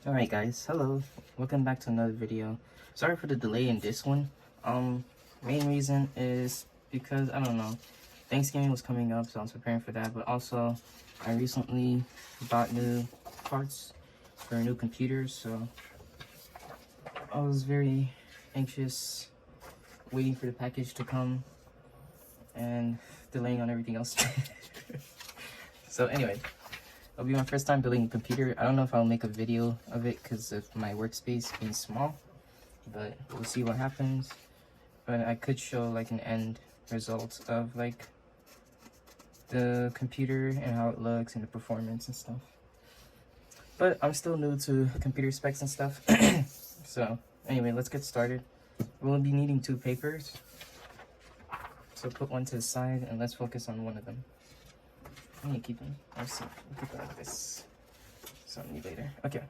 Alright guys, hello. Welcome back to another video. Sorry for the delay in this one. Main reason is because, I don't know, Thanksgiving was coming up, so I was preparing for that, but also I recently bought new parts for a new computer, so I was very anxious waiting for the package to come and delaying on everything else. So anyway, it'll be my first time building a computer. I don't know if I'll make a video of it because of my workspace being small, but we'll see what happens. But I could show like an end result of like the computer and how it looks and the performance and stuff. But I'm still new to computer specs and stuff. So anyway, let's get started. We'll be needing two papers. So put one to the side and let's focus on one of them. I need to keep them. Let's see. We'll keep it like this. So I'll need later. Okay.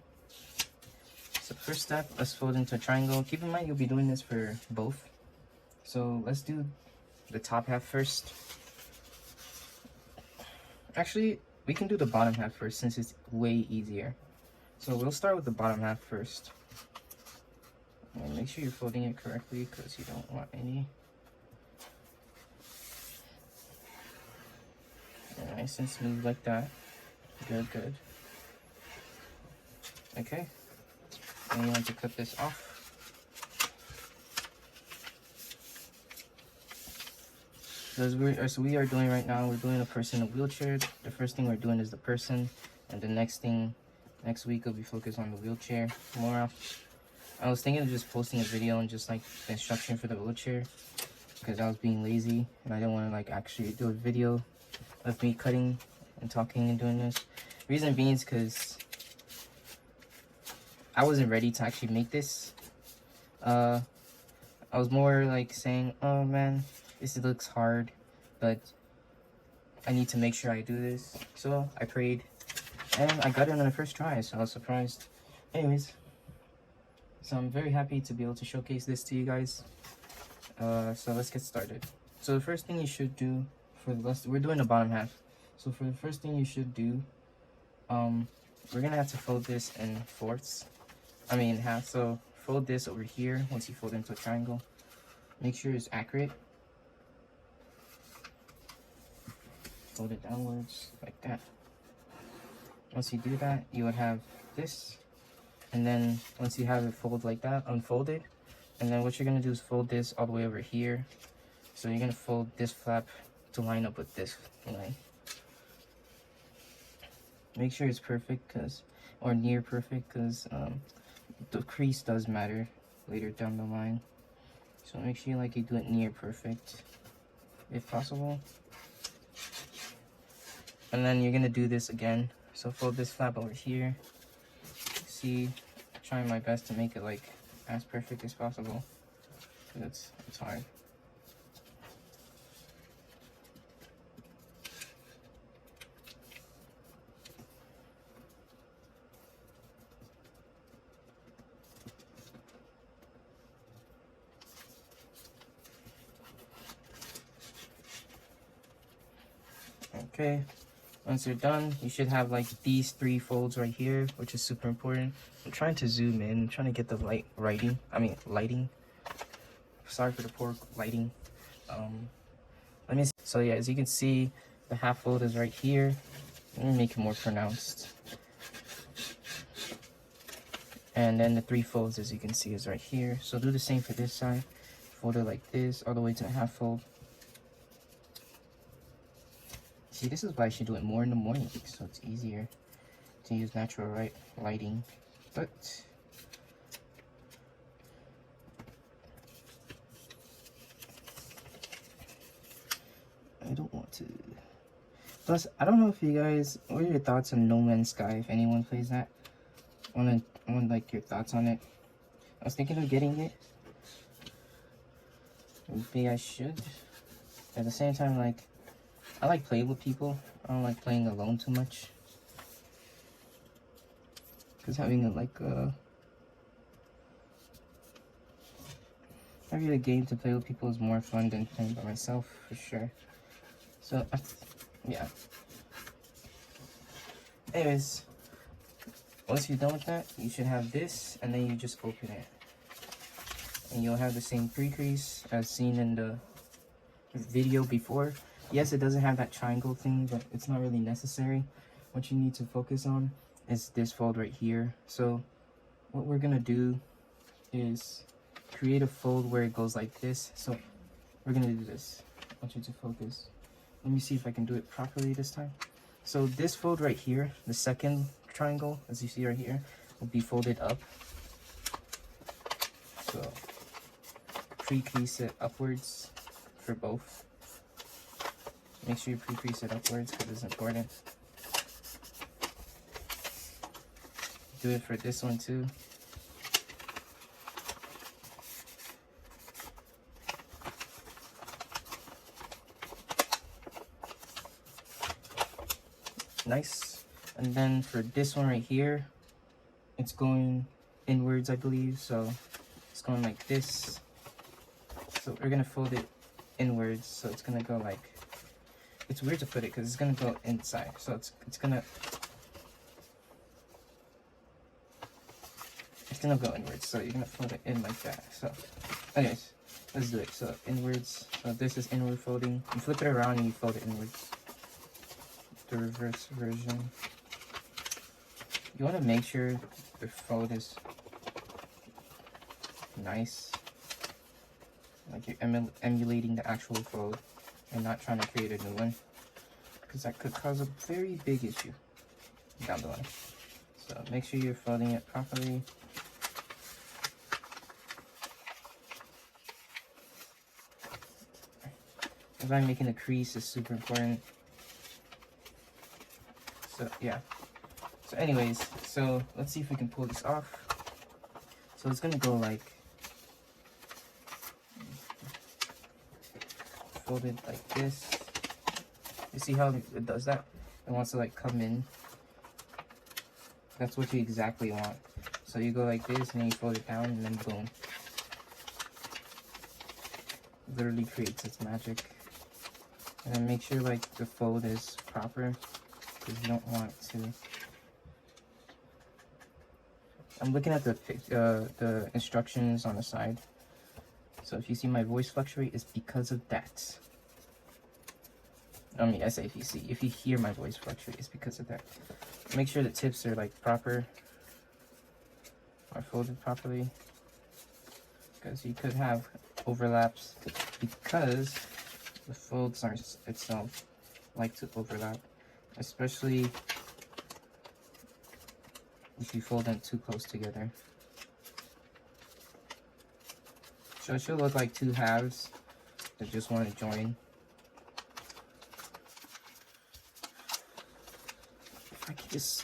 So first step, let's fold into a triangle. Keep in mind you'll be doing this for both. So let's do the top half first. Actually, we can do the bottom half first since it's way easier. So we'll start with the bottom half first. And make sure you're folding it correctly because you don't want any. Nice and smooth like that. Good, good. Okay. Then you want to cut this off. So we are doing right now, we're doing a person in a wheelchair. The first thing we're doing is the person, and the next week will be focused on the wheelchair more. I was thinking of just posting a video and just like the instruction for the wheelchair because I was being lazy and I didn't want to like actually do a video of me cutting and talking and doing this. Reason being is because I wasn't ready to actually make this. I was more like saying, oh man, this looks hard, but I need to make sure I do this. So I prayed and I got it on the first try, so I was surprised. Anyways, so I'm very happy to be able to showcase this to you guys. So let's get started. So the first thing you should do we're doing the bottom half. So for the first thing you should do, we're gonna have to fold this in half. So fold this over here once you fold it into a triangle. Make sure it's accurate. Fold it downwards like that. Once you do that, you would have this. And then once you have it fold like that, unfold it. And then what you're gonna do is fold this all the way over here. So you're gonna fold this flap to line up with this line. Make sure it's perfect or near perfect because the crease does matter later down the line. So make sure you do it near perfect if possible. And then you're gonna do this again. So fold this flap over here. See, trying my best to make it like as perfect as possible because it's hard. Okay, once you're done, you should have like these 3 folds right here, which is super important. I'm trying to zoom in, I'm trying to get the lighting. Sorry for the poor lighting. Let me see. So yeah, as you can see, the half fold is right here. Let me make it more pronounced. And then the 3 folds, as you can see, is right here. So do the same for this side. Fold it like this, all the way to the half fold. See, this is why I should do it more in the morning, so it's easier to use natural lighting. But I don't want to. Plus, I don't know if you guys, what are your thoughts on No Man's Sky? If anyone plays that, I want like your thoughts on it. I was thinking of getting it. Maybe I should. At the same time, like, I like playing with people. I don't like playing alone too much. Because having a game to play with people is more fun than playing by myself, for sure. So, yeah. Anyways, Once you're done with that, you should have this, and then you just open it. And you'll have the same pre-crease as seen in the video before. Yes, it doesn't have that triangle thing, but it's not really necessary. What you need to focus on is this fold right here. So what we're gonna do is create a fold where it goes like this. So we're gonna do this. I want you to focus. Let me see if I can do it properly this time. So this fold right here, the second triangle, as you see right here, will be folded up. So pre-crease it upwards for both. Make sure you pre-crease it upwards because it's important. Do it for this one too. Nice. And then for this one right here, it's going inwards, I believe. So it's going like this. So we're gonna fold it inwards. So it's gonna go like, it's weird to put it because it's gonna go inside. So it's gonna go inwards. So you're gonna fold it in like that. So anyways, let's do it. So inwards. So this is inward folding. You flip it around and you fold it inwards. The reverse version. You want to make sure the fold is nice, like you're emulating the actual fold and not trying to create a new one, because that could cause a very big issue down the line. So make sure you're folding it properly. That's why making a crease is super important. So yeah. So anyways, so let's see if we can pull this off. So it's gonna go like folded like this. You see how it does that? It wants to like come in. That's what you exactly want. So you go like this and then you fold it down and then boom. Literally creates its magic. And then make sure like the fold is proper, because you don't want to. I'm looking at the instructions on the side. So if you see my voice fluctuate, it's because of that. I mean, I say if you hear my voice fluctuate, it's because of that. Make sure the tips are like proper, are folded properly, because you could have overlaps because the folds are itself like to overlap, especially if you fold them too close together. So it should look like two halves that just want to join. If I could just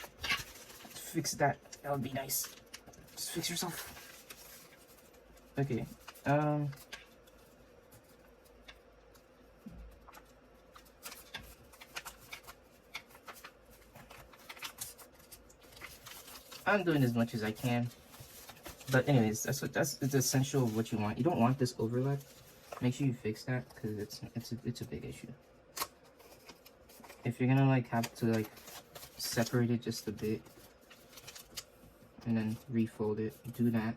fix that, that would be nice. Just fix yourself. Okay. I'm doing as much as I can. But anyways, that's essential of what you want. You don't want this overlap. Make sure you fix that because it's a big issue. If you're gonna like have to like separate it just a bit and then refold it, do that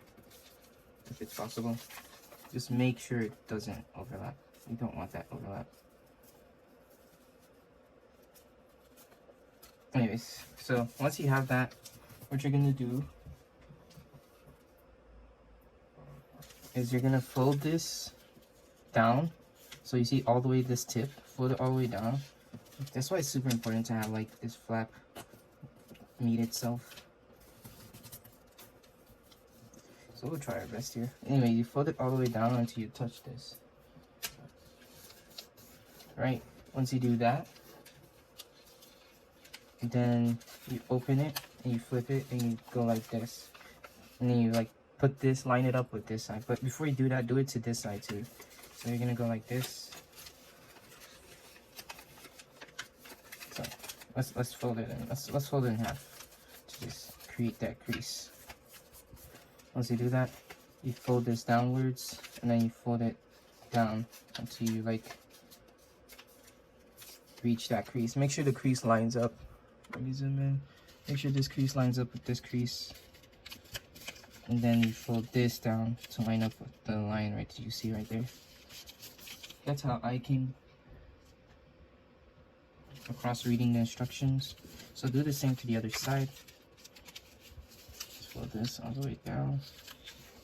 if it's possible. Just make sure it doesn't overlap. You don't want that overlap. Anyways, so once you have that, what you're gonna do is you're gonna fold this down. So you see all the way this tip, fold it all the way down. That's why it's super important to have like this flap meet itself. So we'll try our best here. Anyway, you fold it all the way down until you touch this. Right, once you do that, then you open it and you flip it and you go like this. And then you like put this, line it up with this side. But before you do that, do it to this side too. So you're gonna go like this. So let's fold it in. Let's fold it in half to just create that crease. Once you do that, you fold this downwards and then you fold it down until you like reach that crease. Make sure the crease lines up. Let me zoom in. Make sure this crease lines up with this crease. And then you fold this down to line up with the line right that you see right there. That's how I came across reading the instructions. So do the same to the other side. Just fold this all the way down.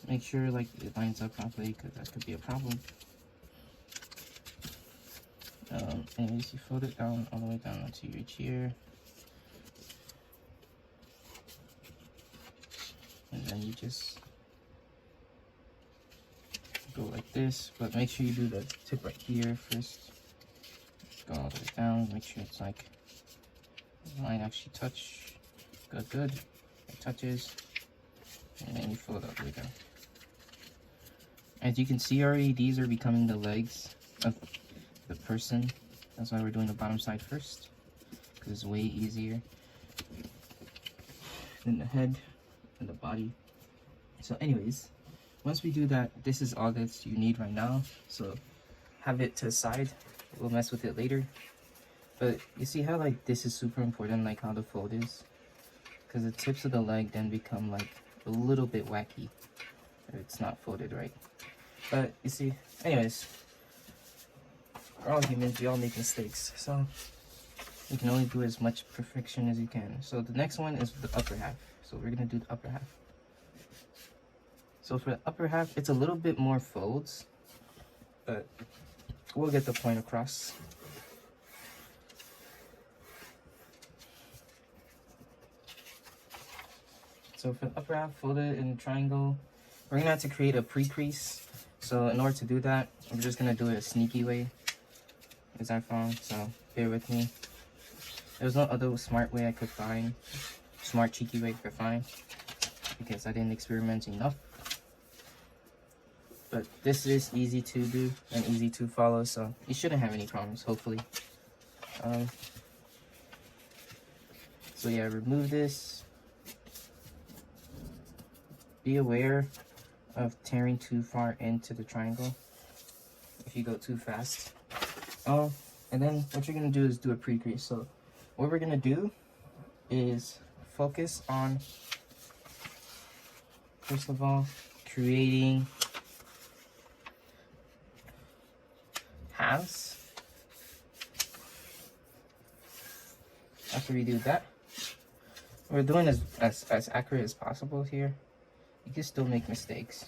Make sure like it lines up properly, because that could be a problem. Anyways, you fold it down all the way down until you reach here. And then you just go like this, but make sure you do the tip right here first. Go all the way down, make sure it's like the line actually touch. Good. It touches. And then you fold all the way down. As you can see already, these are becoming the legs of the person. That's why we're doing the bottom side first, because it's way easier than the head and the body. So anyways, once we do that, this is all that you need right now. So have it to the side. We'll mess with it later. But you see how like this is super important, like how the fold is, because the tips of the leg then become like a little bit wacky if it's not folded right. But you see, anyways, we're all humans, we all make mistakes, so you can only do as much perfection as you can. So the next one is the upper half. So we're gonna do the upper half. So for the upper half, it's a little bit more folds, but we'll get the point across. So for the upper half, fold it in a triangle. We're gonna have to create a pre-crease. So in order to do that, I'm just gonna do it a sneaky way, as I found, so bear with me. There's no other smart way I could find, smart cheeky way I could find, because I didn't experiment enough. But this is easy to do and easy to follow, so you shouldn't have any problems, hopefully. So yeah, remove this. Be aware of tearing too far into the triangle if you go too fast. And then what you're gonna do is do a pre-crease. So what we're gonna do is focus on, first of all, creating halves. After we do that, we're doing as accurate as possible here. You can still make mistakes,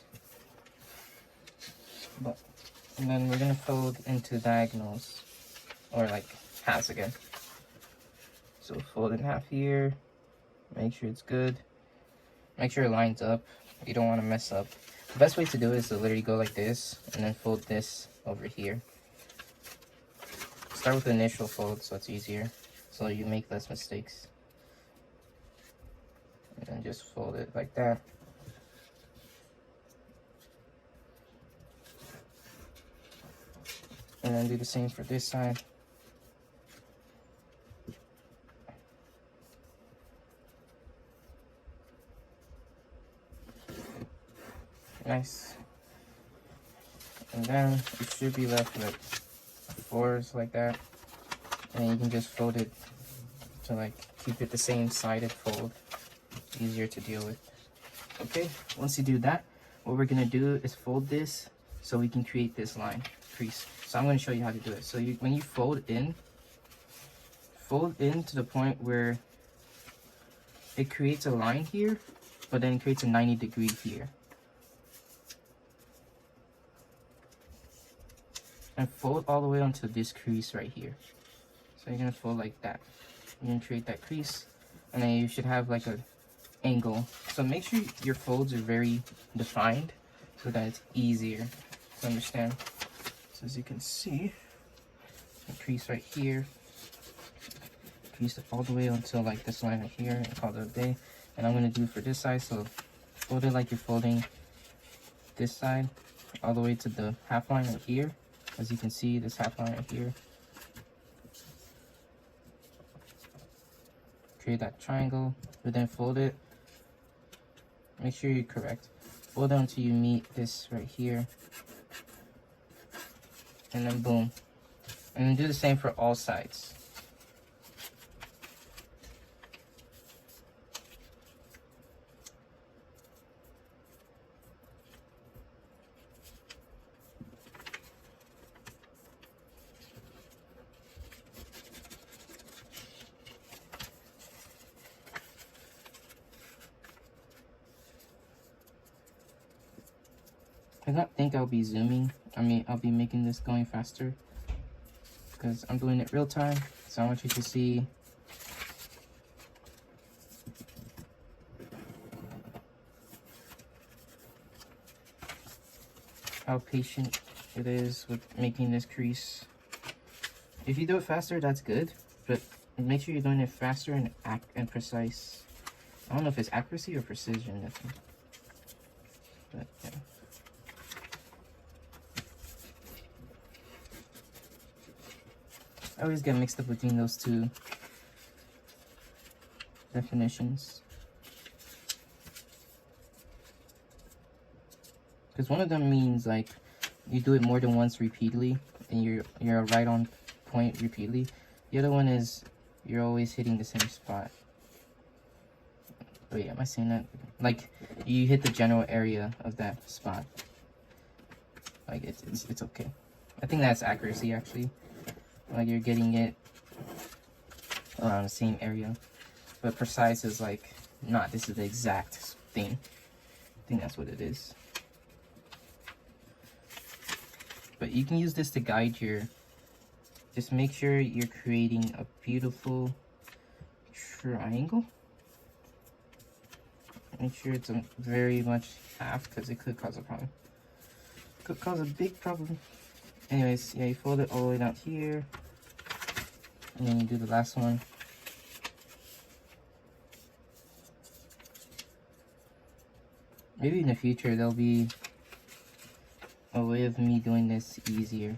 and then we're gonna fold into diagonals, or like halves again. So fold in half here, make sure it's good, make sure it lines up. You don't want to mess up. The best way to do it is to literally go like this and then fold this over here. Start with the initial fold so it's easier, so you make less mistakes, and then just fold it like that. And then do the same for this side. Nice. And then you should be left with fours like that. And you can just fold it to like keep it the same sided fold. Easier to deal with. Okay, once you do that, what we're gonna do is fold this so we can create this line, crease. So I'm going to show you how to do it. So when you fold in to the point where it creates a line here, but then it creates a 90-degree here. And fold all the way onto this crease right here. So you're going to fold like that. You're going to create that crease, and then you should have like a angle. So make sure your folds are very defined so that it's easier to understand. So as you can see, a crease right here, crease it all the way until like this line right here, and call it a day. And I'm going to do for this side, so fold it like you're folding this side all the way to the half line right here. As you can see, this half line right here. Create that triangle, but then fold it. Make sure you're correct. Fold it until you meet this right here. And then boom. And then do the same for all sides. I don't think I'll be zooming. I mean, I'll be making this going faster because I'm doing it real time. So I want you to see how patient it is with making this crease. If you do it faster, that's good, but make sure you're doing it faster and precise. I don't know if it's accuracy or precision, but yeah. I always get mixed up between those two definitions. Because one of them means like you do it more than once repeatedly and you're right on point repeatedly. The other one is you're always hitting the same spot. Wait, am I saying that? Like you hit the general area of that spot. Like it's okay. I think that's accuracy actually. Like you're getting it around the same area. But precise is like, not this is the exact thing. I think that's what it is. But you can use this to guide your, just make sure you're creating a beautiful triangle. Make sure it's a very much half because it could cause a problem. Could cause a big problem. Anyways, yeah, you fold it all the way down here. And then you do the last one. Maybe in the future there'll be a way of me doing this easier.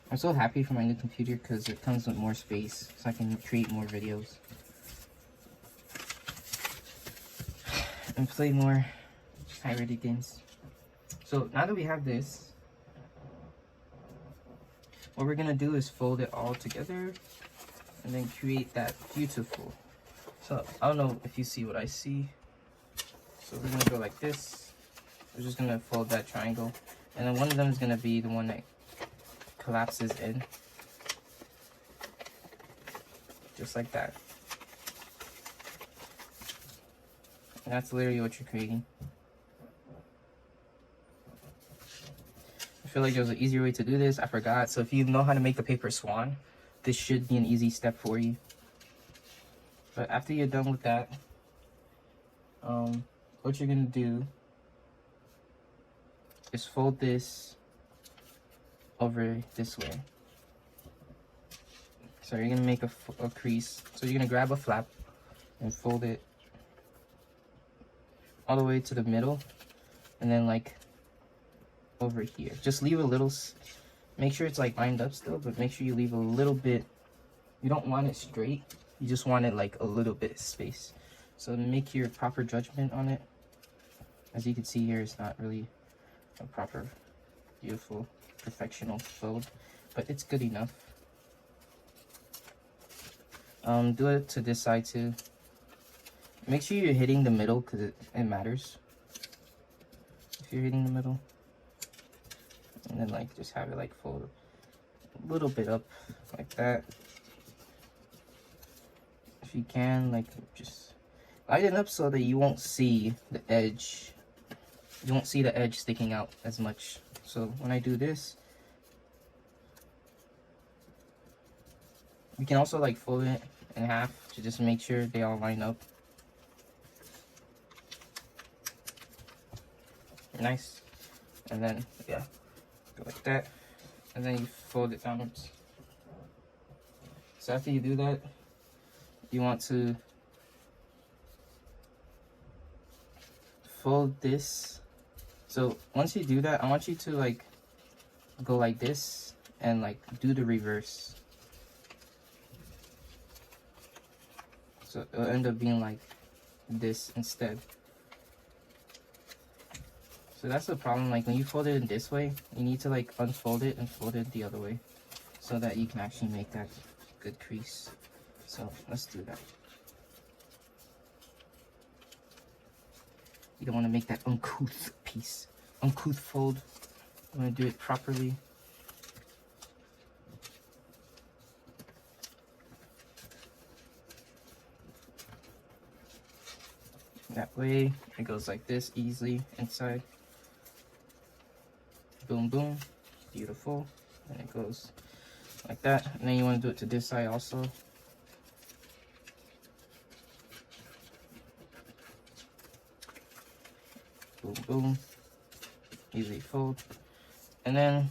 I'm so happy for my new computer because it comes with more space so I can create more videos. And play more high-rated games. So now that we have this, what we're gonna do is fold it all together and then create that beautiful. So I don't know if you see what I see. So we're gonna go like this. We're just gonna fold that triangle. And then one of them is gonna be the one that collapses in. Just like that. And that's literally what you're creating. I feel like there was an easier way to do this. I forgot. So if you know how to make the paper swan, this should be an easy step for you. But after you're done with that, what you're gonna do is fold this over this way. So you're gonna make a crease. So you're gonna grab a flap and fold it all the way to the middle, and then like over here. Just leave a little, make sure it's like lined up still, but make sure you leave a little bit. You don't want it straight, you just want it like a little bit space. So make your proper judgment on it. As you can see here, it's not really a proper, beautiful, perfectional fold, but it's good enough. Do it to this side too. Make sure you're hitting the middle because it matters. If you're hitting the middle. And then like just have it like fold a little bit up like that. If you can, like just light it up so that you won't see the edge. You won't see the edge sticking out as much. So when I do this, you can also like fold it in half to just make sure they all line up. Nice. And then yeah, go like that, and then you fold it downwards. So after you do that, you want to fold this. So once you do that, I want you to like go like this and like do the reverse. So it'll end up being like this instead. So that's the problem, like when you fold it in this way, you need to like unfold it and fold it the other way so that you can actually make that good crease. So let's do that. You don't want to make that uncouth piece, uncouth fold. You want to do it properly. That way it goes like this easily inside. boom, boom, beautiful. And it goes like that. And then you want to do it to this side also. Boom, boom, easy fold. And then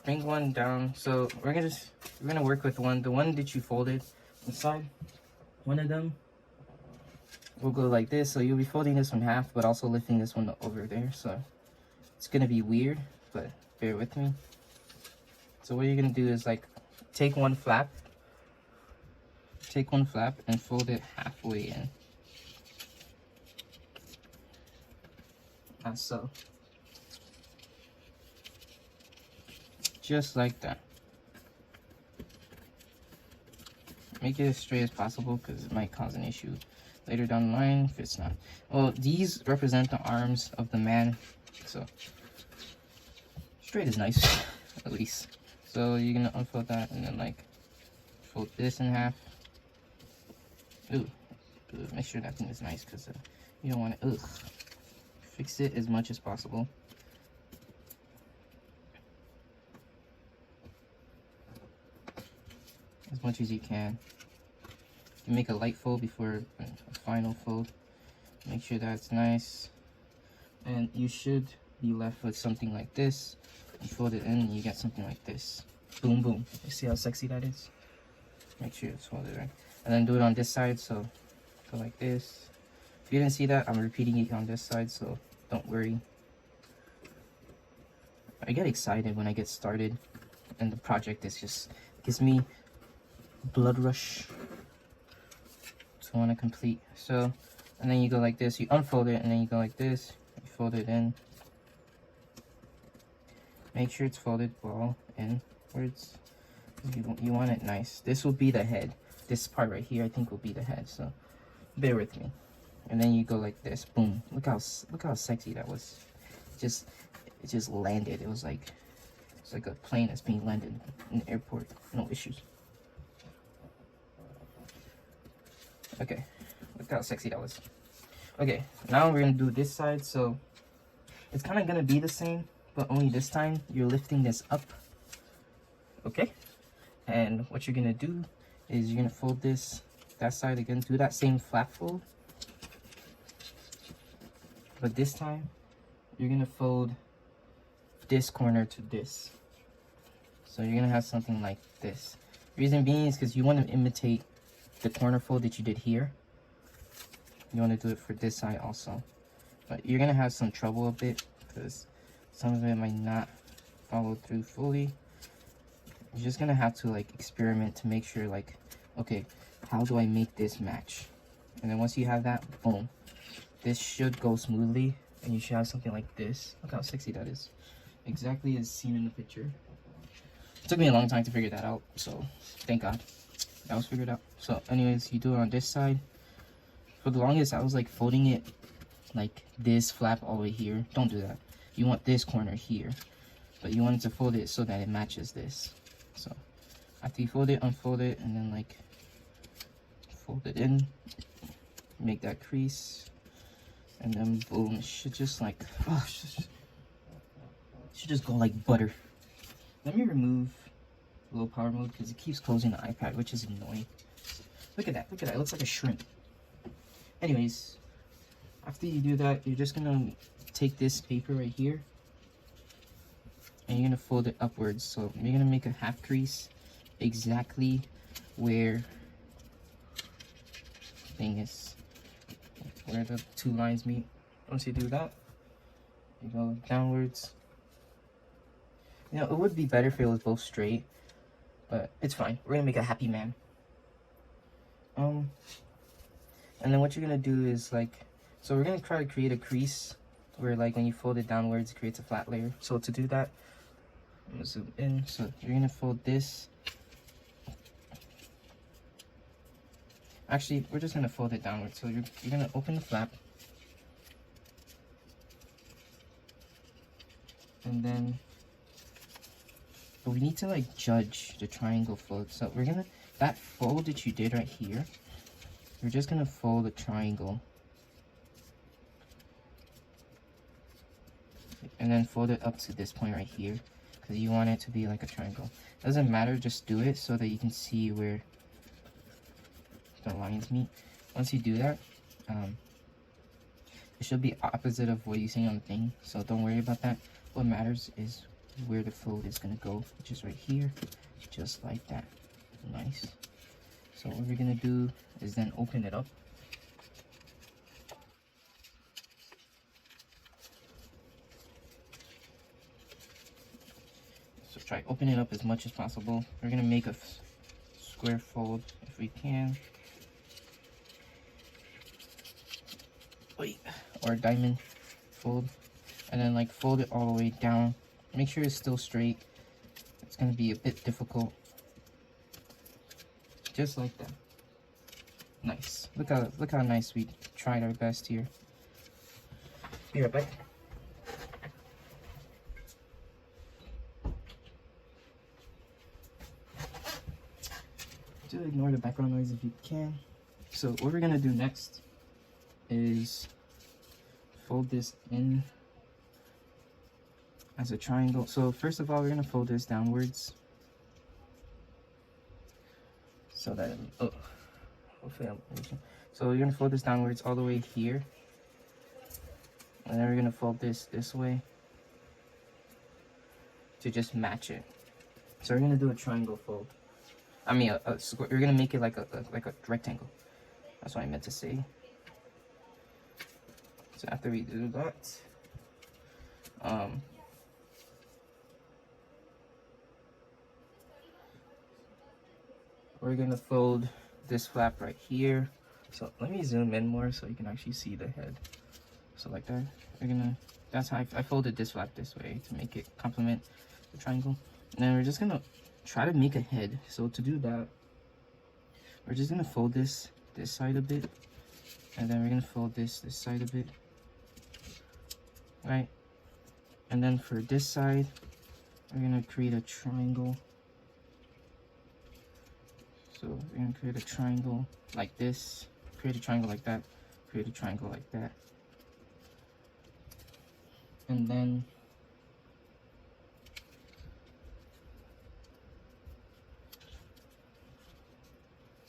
bring one down. So we're gonna work with the one that you folded inside. One of them will go like this. So you'll be folding this one half, but also lifting this one over there. So it's gonna be weird, but bear with me. So what you're gonna do is like take one flap and fold it halfway in. As so. Just like that. Make it as straight as possible because it might cause an issue later down the line if it's not. Well, these represent the arms of the man, so straight is nice, at least. So you're gonna unfold that and then like fold this in half. Ooh, make sure that thing is nice because you don't want to. Fix it as much as possible. As much as you can. You make a light fold before a final fold. Make sure that's nice. And you should be left with something like this. You fold it in and you get something like this. Boom, boom. You see how sexy that is? Make sure it's folded right. And then do it on this side, so go like this. If you didn't see that, I'm repeating it on this side, so don't worry. I get excited when I get started, and the project is just gives me blood rush to want to complete. So, and then you go like this, you unfold it, and then you go like this, you fold it in. Make sure it's folded well inwards. You want it nice. This will be the head. This part right here, I think, will be the head. So, bear with me. And then you go like this, boom. Look how sexy that was. It just landed. It's like a plane that's being landed in the airport. No issues. Okay, look how sexy that was. Okay, now we're gonna do this side. So it's kind of gonna be the same, but only this time you're lifting this up. Okay, and what you're gonna do is you're gonna fold that side again. Do that same flap fold. But this time, you're gonna fold this corner to this. So you're gonna have something like this. Reason being is because you want to imitate the corner fold that you did here. You want to do it for this side also. But you're gonna have some trouble a bit because some of it might not follow through fully. You're just gonna have to like experiment to make sure like, okay, how do I make this match? And then once you have that, boom. This should go smoothly, and you should have something like this. Look how sexy that is. Exactly as seen in the picture. It took me a long time to figure that out, so thank God that was figured out. So anyways, you do it on this side. For the longest, I was like folding it like this flap all the way here. Don't do that. You want this corner here, but you want to fold it so that it matches this. So after you fold it, unfold it, and then like fold it in, make that crease. And then boom, it should just like, oh, it should just go like butter. Let me remove low power mode because it keeps closing the iPad, which is annoying. Look at that, it looks like a shrimp. Anyways, after you do that, you're just gonna take this paper right here and you're gonna fold it upwards. So you're gonna make a half crease exactly where thing is. Where the two lines meet. Once you do that, you go downwards. You know, it would be better if it was both straight, but it's fine. We're gonna make a happy man. And then what you're gonna do is like, so we're gonna try to create a crease where like when you fold it downwards, it creates a flat layer. So to do that, I'm gonna zoom in. So you're gonna fold this. Actually, we're just gonna fold it downward. So you're gonna open the flap, and then, but we need to like judge the triangle fold. So we're gonna, that fold that you did right here, you're just gonna fold a triangle. and then fold it up to this point right here, because you want it to be like a triangle. Doesn't matter, just do it so that you can see where the lines meet. Once you do that, it should be opposite of what you see on the thing, so don't worry about that. What matters is where the fold is gonna go, which is right here, just like that. Nice. So what we're gonna do is then open it up. So try open it up as much as possible. We're gonna make a square fold if we can. Wait, or a diamond fold, and then like fold it all the way down. Make sure it's still straight. It's gonna be a bit difficult. Just like that. Nice. Look how nice we tried our best here. Be right back. Just ignore the background noise if you can. So what we're gonna do next is fold this in as a triangle. So first of all, we're gonna fold this downwards so that hopefully I'm reaching. So you're gonna fold this downwards all the way here, and then we're gonna fold this way to just match it. So we're gonna do a triangle fold. I mean a square. We're gonna make it like a rectangle. That's what I meant to say. So after we do that, we're gonna fold this flap right here. So let me zoom in more so you can actually see the head. So like that, that's how I folded this flap this way to make it complement the triangle. And then we're just gonna try to make a head. So to do that, we're just gonna fold this side a bit, and then we're gonna fold this side a bit, right? And then for this side, we're gonna create a triangle. So we're gonna create a triangle like this, create a triangle like that, create a triangle like that. And then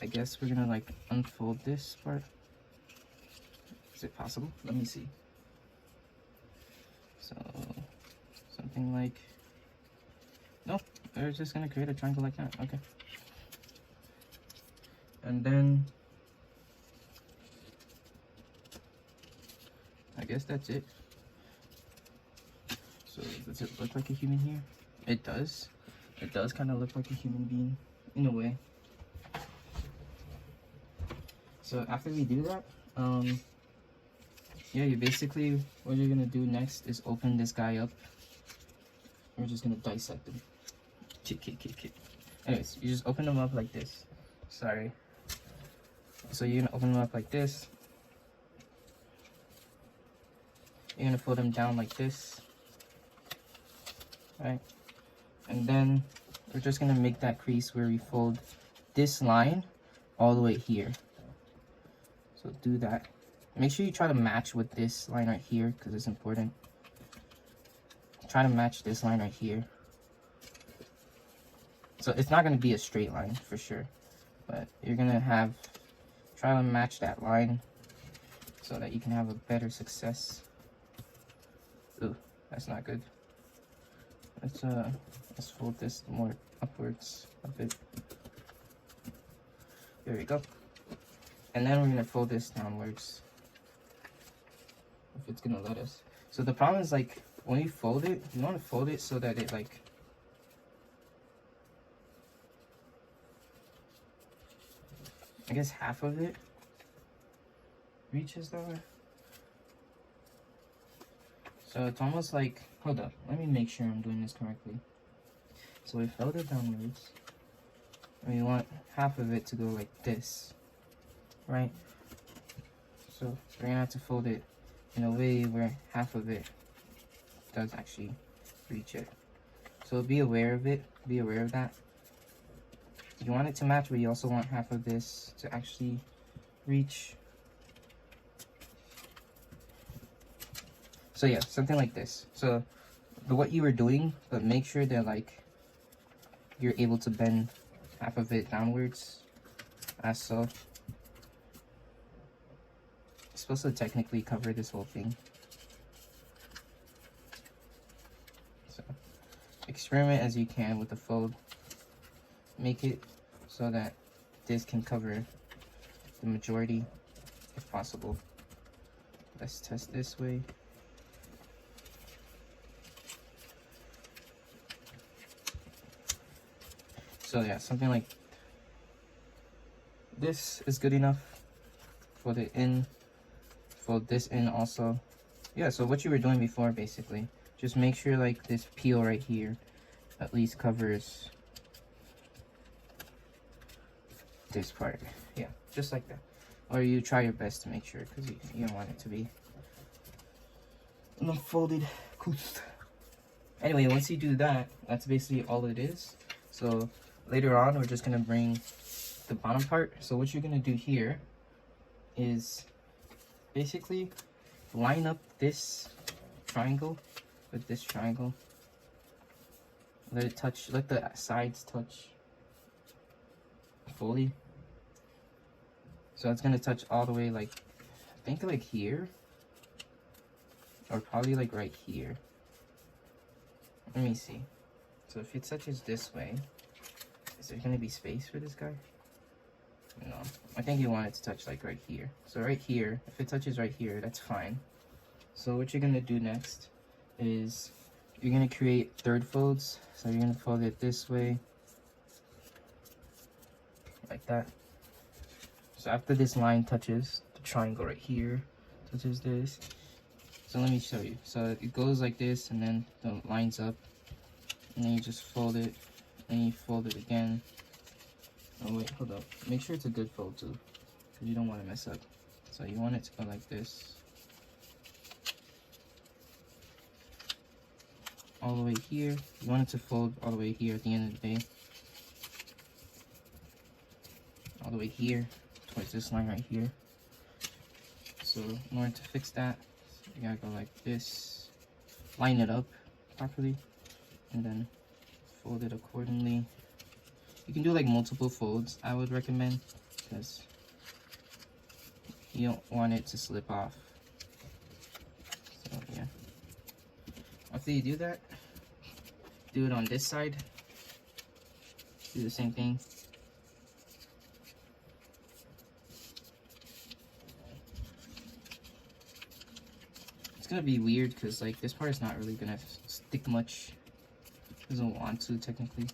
I guess we're gonna like unfold this part. Is it possible? Let me see. So something like, nope, we're just gonna create a triangle like that. Okay. And then I guess that's it. So does it look like a human here? It does. It does kind of look like a human being in a way. So after we do that, yeah, you basically, what you're gonna do next is open this guy up. We're just gonna dissect him. Kick. Anyways, you just open them up like this. Sorry. So you're gonna open them up like this. You're gonna fold them down like this. Right? And then we're just gonna make that crease where we fold this line all the way here. So do that. Make sure you try to match with this line right here because it's important. Try to match this line right here. So it's not going to be a straight line for sure, but you're going to try to match that line so that you can have a better success. Ooh, that's not good. Let's fold this more upwards a bit. There we go. And then we're going to fold this downwards, if it's going to let us. So the problem is, like, when you fold it, you want to fold it so that it, like, I guess half of it reaches that way. So it's almost like, hold up, let me make sure I'm doing this correctly. So we fold it downwards, and we want half of it to go like this, right? So we're gonna have to fold it in a way where half of it does actually reach it. So be aware of it, be aware of that. You want it to match, but you also want half of this to actually reach. So yeah, something like this. So what you were doing, but make sure that like you're able to bend half of it downwards, as so. It's supposed to technically cover this whole thing. So experiment as you can with the fold. Make it so that this can cover the majority if possible. Let's test this way. So yeah, something like this is good enough. Fold it in, fold this in also. Yeah, so what you were doing before basically. Just make sure like this peel right here at least covers this part. Yeah, just like that. Or you try your best to make sure, because you don't want it to be unfolded. Anyway, once you do that, that's basically all it is. So later on, we're just gonna bring the bottom part. So what you're gonna do here is basically line up this triangle with this triangle. Let it touch, let the sides touch fully. So it's gonna touch all the way, like, I think like here, or probably like right here. Let me see. So if it touches this way, is there gonna be space for this guy? No, I think you want it to touch like right here. So right here, if it touches right here, that's fine. So what you're gonna do next is you're gonna create third folds. So you're gonna fold it this way, like that. So after this line touches the triangle right here, touches this. So let me show you. So it goes like this, and then the lines up, and then you just fold it, and you fold it again. Oh wait, hold up. Make sure it's a good fold too, because you don't want to mess up. So you want it to go like this, all the way here. You want it to fold all the way here at the end of the day, all the way here towards this line right here. So in order to fix that, you gotta go like this, line it up properly, and then fold it accordingly. You can do like multiple folds, I would recommend, because you don't want it to slip off. So yeah, after you do that, do it on this side, do the same thing. It's gonna be weird because like this part is not really gonna stick much. Doesn't want to technically.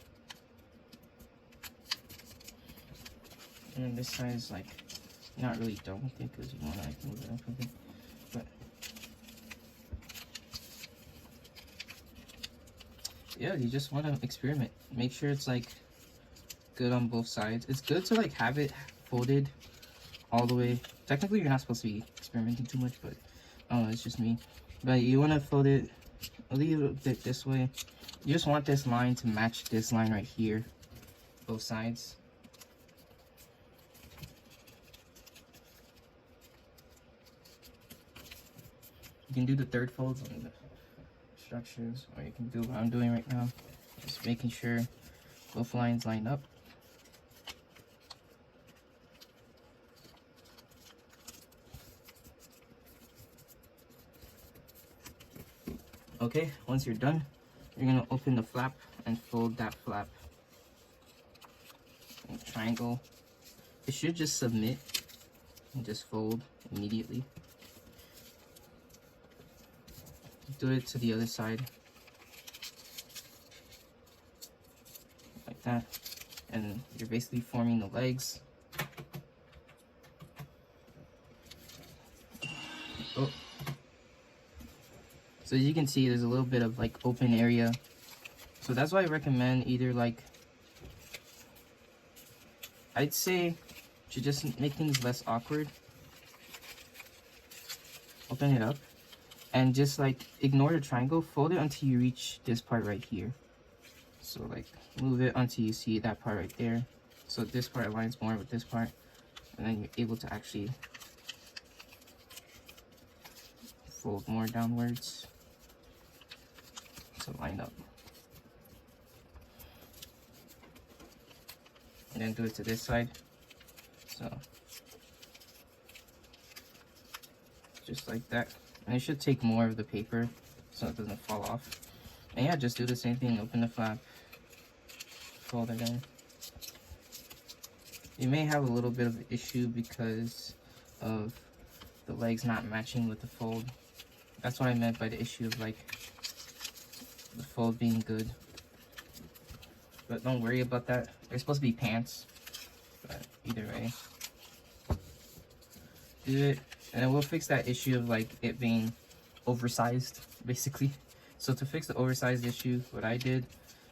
And then this side is like not really done with it because you wanna like move it up a bit. But yeah, you just wanna experiment. Make sure it's like good on both sides. It's good to like have it folded all the way. Technically you're not supposed to be experimenting too much, but I don't know, it's just me. But you want to fold it a little bit this way. You just want this line to match this line right here, both sides. You can do the third folds on the structures, or you can do what I'm doing right now, just making sure both lines line up. Okay, once you're done, you're gonna open the flap and fold that flap. And triangle. It should just submit and just fold immediately. Do it to the other side. Like that. And you're basically forming the legs. Oh. So as you can see, there's a little bit of like open area. So that's why I recommend either like, I'd say to just make things less awkward, open it up and just like ignore the triangle, fold it until you reach this part right here. So like move it until you see that part right there. So this part aligns more with this part, and then you're able to actually fold more downwards. to line up. And then do it to this side. So just like that. And it should take more of the paper so it doesn't fall off. And yeah, just do the same thing. Open the flap, fold it in. You may have a little bit of an issue because of the legs not matching with the fold. That's what I meant by the issue of like the fold being good. But don't worry about that. They're supposed to be pants. But either way, do it. And then we'll fix that issue of like it being oversized, basically. So to fix the oversized issue, what I did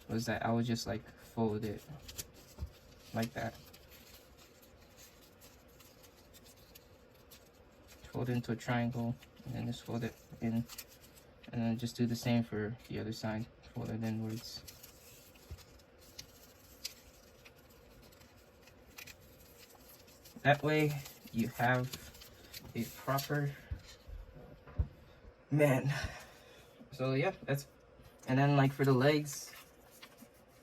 was that I would just like fold it like that. Fold it into a triangle, and then just fold it in. And then just do the same for the other side. Fold it inwards. That way you have a proper man. So yeah, that's, and then like for the legs,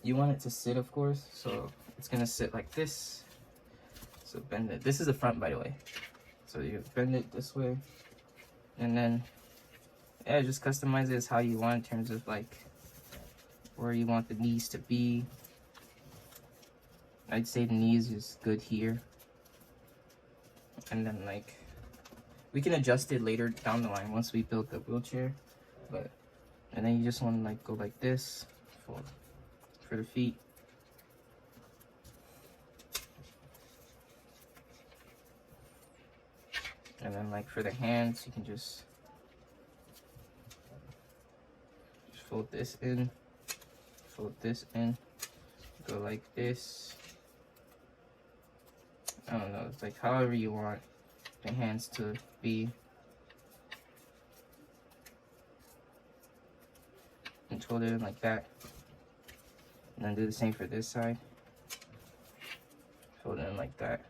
you want it to sit, of course, so it's gonna sit like this. So bend it. This is the front, by the way. So you bend it this way, and then yeah, just customize it as how you want in terms of like where you want the knees to be. I'd say the knees is good here, and then like we can adjust it later down the line once we build the wheelchair. But and then you just want to like go like this for the feet. And then like for the hands, you can just fold this in, go like this. I don't know, it's like however you want the hands to be. And fold it in like that. And then do the same for this side. Fold it in like that.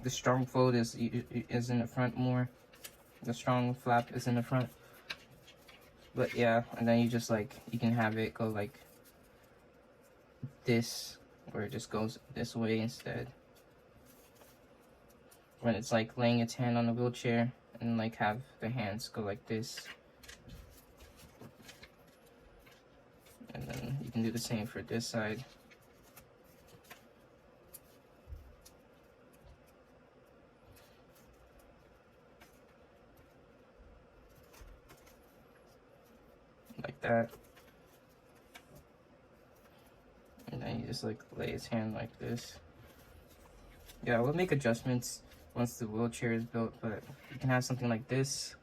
The strong fold is in the front more. The strong flap is in the front. But yeah, and then you just like, you can have it go like this, where it just goes this way instead. When it's like laying its hand on the wheelchair, and like have the hands go like this. And then you can do the same for this side. Like that. And then you just like lay his hand like this. Yeah, we'll make adjustments once the wheelchair is built, but you can have something like this,